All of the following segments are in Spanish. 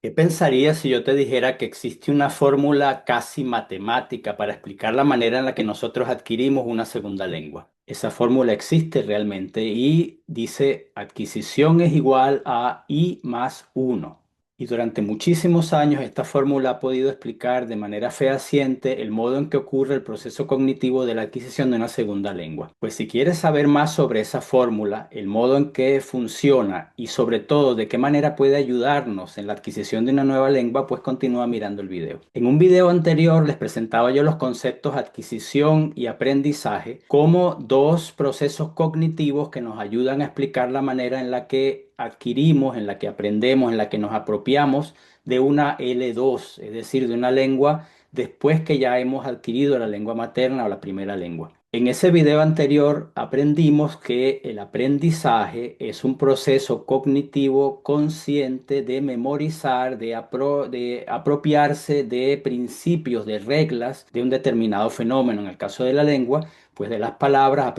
¿Qué pensarías si yo te dijera que existe una fórmula casi matemática para explicar la manera en la que nosotros adquirimos una segunda lengua? Esa fórmula existe realmente y dice adquisición es igual a I más uno. Y durante muchísimos años esta fórmula ha podido explicar de manera fehaciente el modo en que ocurre el proceso cognitivo de la adquisición de una segunda lengua. Pues si quieres saber más sobre esa fórmula, el modo en que funciona y sobre todo de qué manera puede ayudarnos en la adquisición de una nueva lengua, pues continúa mirando el video. En un video anterior les presentaba yo los conceptos adquisición y aprendizaje como dos procesos cognitivos que nos ayudan a explicar la manera en la que adquirimos, en la que aprendemos, en la que nos apropiamos de una L2, es decir, de una lengua después que ya hemos adquirido la lengua materna o la primera lengua. En ese video anterior aprendimos que el aprendizaje es un proceso cognitivo consciente de memorizar, de apropiarse de principios, de reglas de un determinado fenómeno. En el caso de la lengua, pues de las palabras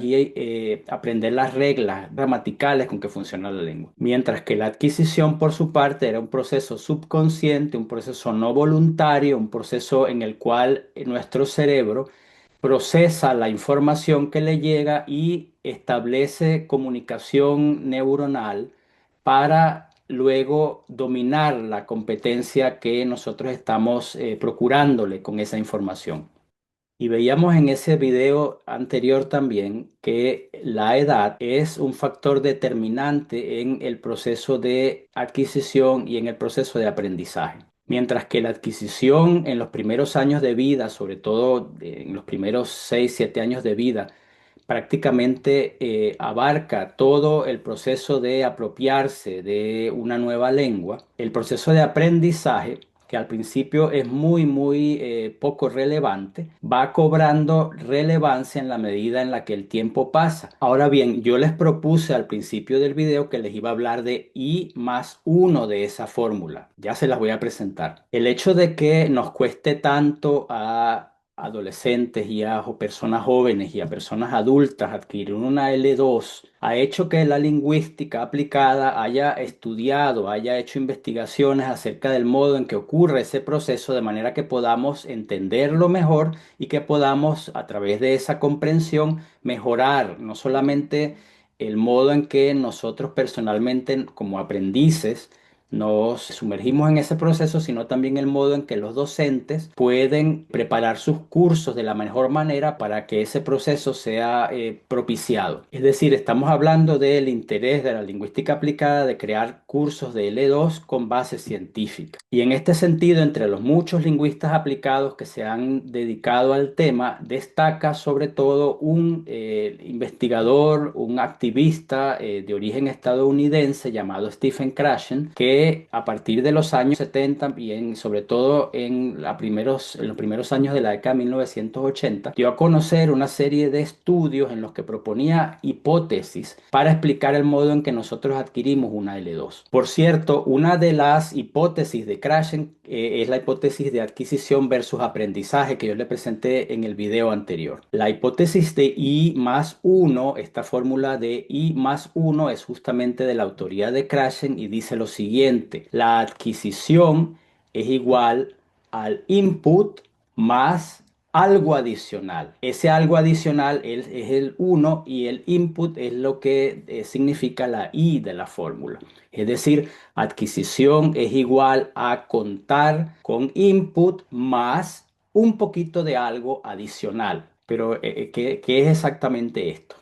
y aprender las reglas gramaticales con que funciona la lengua. Mientras que la adquisición, por su parte, era un proceso subconsciente, un proceso no voluntario, un proceso en el cual nuestro cerebro procesa la información que le llega y establece comunicación neuronal para luego dominar la competencia que nosotros estamos procurándole con esa información. Y veíamos en ese video anterior también que la edad es un factor determinante en el proceso de adquisición y en el proceso de aprendizaje. Mientras que la adquisición en los primeros años de vida, sobre todo en los primeros 6 7 años de vida, prácticamente abarca todo el proceso de apropiarse de una nueva lengua, el proceso de aprendizaje, que al principio es muy poco relevante, va cobrando relevancia en la medida en la que el tiempo pasa. Ahora bien, yo les propuse al principio del video que les iba a hablar de I más uno de esa fórmula. Ya se las voy a presentar. El hecho de que nos cueste tanto a adolescentes y a personas jóvenes y a personas adultas adquirir una L2 ha hecho que la lingüística aplicada haya estudiado, haya hecho investigaciones acerca del modo en que ocurre ese proceso de manera que podamos entenderlo mejor y que podamos a través de esa comprensión mejorar no solamente el modo en que nosotros personalmente como aprendices nos sumergimos en ese proceso, sino también el modo en que los docentes pueden preparar sus cursos de la mejor manera para que ese proceso sea propiciado. Es decir, estamos hablando del interés de la lingüística aplicada de crear cursos de L2 con base científica. Y en este sentido, entre los muchos lingüistas aplicados que se han dedicado al tema, destaca sobre todo un investigador, un activista de origen estadounidense llamado Stephen Krashen, que a partir de los años 70 y sobre todo en los primeros años de la década de 1980, dio a conocer una serie de estudios en los que proponía hipótesis para explicar el modo en que nosotros adquirimos una L2. Por cierto, una de las hipótesis de Krashen es la hipótesis de adquisición versus aprendizaje que yo le presenté en el video anterior. La hipótesis de I más uno, esta fórmula de I más uno es justamente de la autoría de Krashen y dice lo siguiente: la adquisición es igual al input más algo adicional. Ese algo adicional es el uno y el input es lo que significa la I de la fórmula. Es decir, adquisición es igual a contar con input más un poquito de algo adicional. Pero, ¿qué es exactamente esto?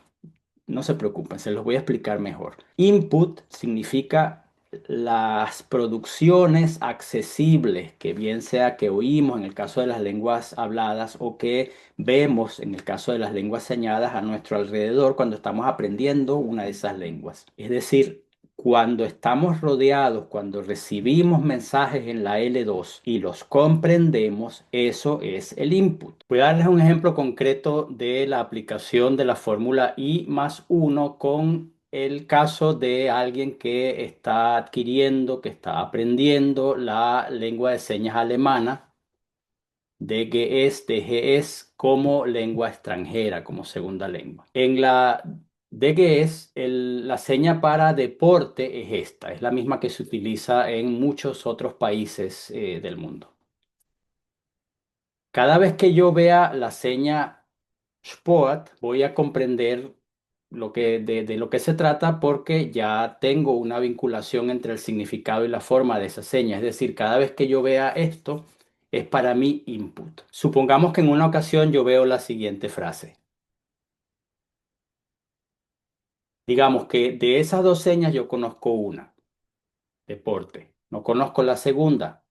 No se preocupen, se los voy a explicar mejor. Input significa las producciones accesibles, que bien sea que oímos en el caso de las lenguas habladas o que vemos en el caso de las lenguas señadas a nuestro alrededor cuando estamos aprendiendo una de esas lenguas. Es decir, cuando estamos rodeados, cuando recibimos mensajes en la L2 y los comprendemos, eso es el input. Voy a darles un ejemplo concreto de la aplicación de la fórmula I más uno con el caso de alguien que está adquiriendo, que está aprendiendo la lengua de señas alemana, DGS, DGS como lengua extranjera, como segunda lengua. En la De que es la seña para deporte es esta, es la misma que se utiliza en muchos otros países del mundo. Cada vez que yo vea la seña Sport, voy a comprender de lo que se trata porque ya tengo una vinculación entre el significado y la forma de esa seña. Es decir, cada vez que yo vea esto, es para mí input. Supongamos que en una ocasión yo veo la siguiente frase. Digamos que de esas dos señas yo conozco una, deporte. No conozco la segunda.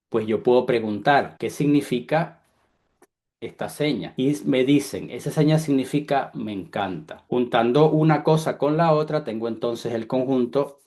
Pues yo puedo preguntar qué significa esta seña. Y me dicen, esa seña significa me encanta. Juntando una cosa con la otra, tengo entonces el conjunto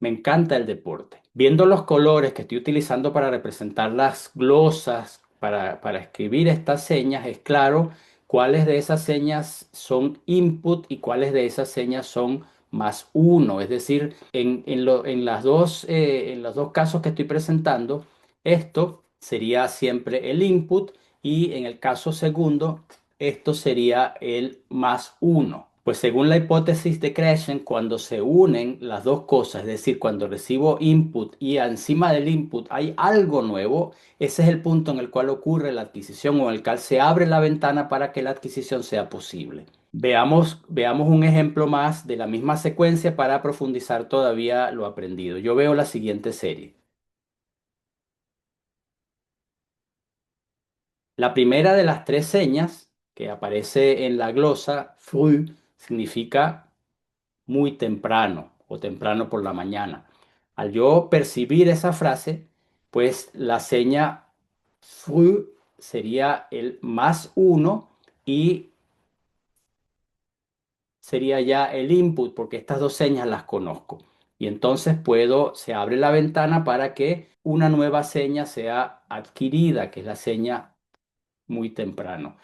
me encanta el deporte. Viendo los colores que estoy utilizando para representar las glosas, para escribir estas señas, es claro cuáles de esas señas son input y cuáles de esas señas son más uno. Es decir, en los dos casos que estoy presentando, esto sería siempre el input y en el caso segundo, esto sería el más uno. Pues según la hipótesis de Krashen, cuando se unen las dos cosas, es decir, cuando recibo input y encima del input hay algo nuevo, ese es el punto en el cual ocurre la adquisición o en el cual se abre la ventana para que la adquisición sea posible. Veamos un ejemplo más de la misma secuencia para profundizar todavía lo aprendido. Yo veo la siguiente serie. La primera de las tres señas que aparece en la glosa, früh, significa muy temprano o temprano por la mañana. Al yo percibir esa frase, pues la seña früh sería el más uno y sería ya el input porque estas dos señas las conozco. Y entonces se abre la ventana para que una nueva seña sea adquirida, que es la seña muy temprano.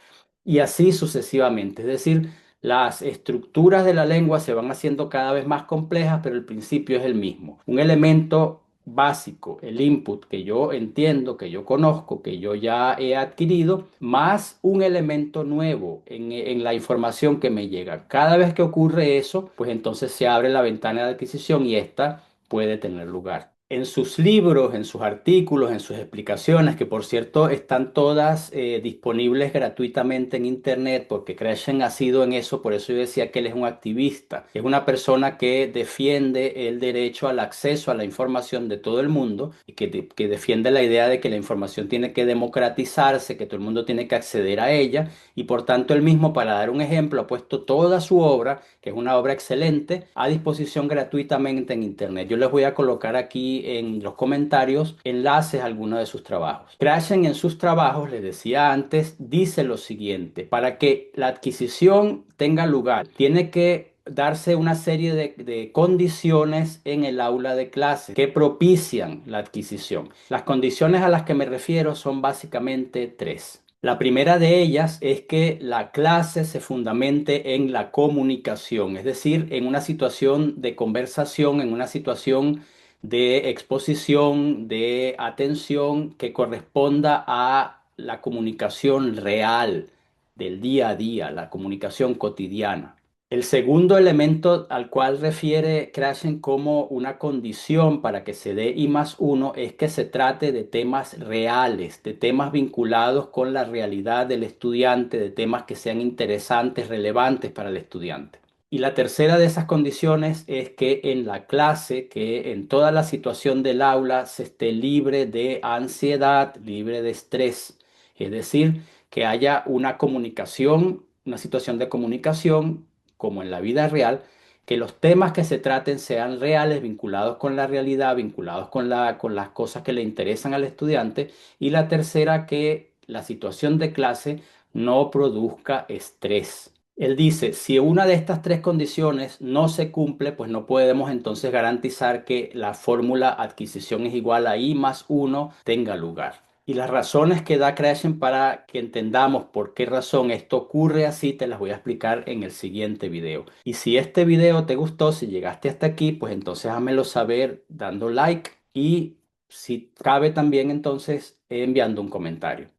Y así sucesivamente. Es decir, las estructuras de la lengua se van haciendo cada vez más complejas, pero el principio es el mismo. Un elemento básico, el input que yo entiendo, que yo conozco, que yo ya he adquirido, más un elemento nuevo en la información que me llega. Cada vez que ocurre eso, pues entonces se abre la ventana de adquisición y esta puede tener lugar. En sus libros, en sus artículos, en sus explicaciones, que por cierto están todas disponibles gratuitamente en Internet, porque Krashen ha sido en eso, por eso yo decía que él es un activista, es una persona que defiende el derecho al acceso a la información de todo el mundo y que defiende la idea de que la información tiene que democratizarse, que todo el mundo tiene que acceder a ella y por tanto él mismo, para dar un ejemplo, ha puesto toda su obra, que es una obra excelente, a disposición gratuitamente en Internet. Yo les voy a colocar aquí en los comentarios enlaces a algunos de sus trabajos. Krashen en sus trabajos, les decía antes, dice lo siguiente: para que la adquisición tenga lugar, tiene que darse una serie de condiciones en el aula de clase que propician la adquisición. Las condiciones a las que me refiero son básicamente tres. La primera de ellas es que la clase se fundamente en la comunicación, es decir, en una situación de conversación, en una situación de exposición, de atención que corresponda a la comunicación real del día a día, la comunicación cotidiana. El segundo elemento al cual refiere Krashen como una condición para que se dé I más uno es que se trate de temas reales, de temas vinculados con la realidad del estudiante, de temas que sean interesantes, relevantes para el estudiante. Y la tercera de esas condiciones es que en la clase, que en toda la situación del aula se esté libre de ansiedad, libre de estrés. Es decir, que haya una comunicación, una situación de comunicación como en la vida real, que los temas que se traten sean reales, vinculados con la realidad, vinculados con las cosas que le interesan al estudiante. Y la tercera, que la situación de clase no produzca estrés. Él dice, si una de estas tres condiciones no se cumple, pues no podemos entonces garantizar que la fórmula adquisición es igual a I más uno tenga lugar. Y las razones que da Krashen para que entendamos por qué razón esto ocurre así, te las voy a explicar en el siguiente video. Y si este video te gustó, si llegaste hasta aquí, pues entonces házmelo saber dando like y si cabe también entonces enviando un comentario.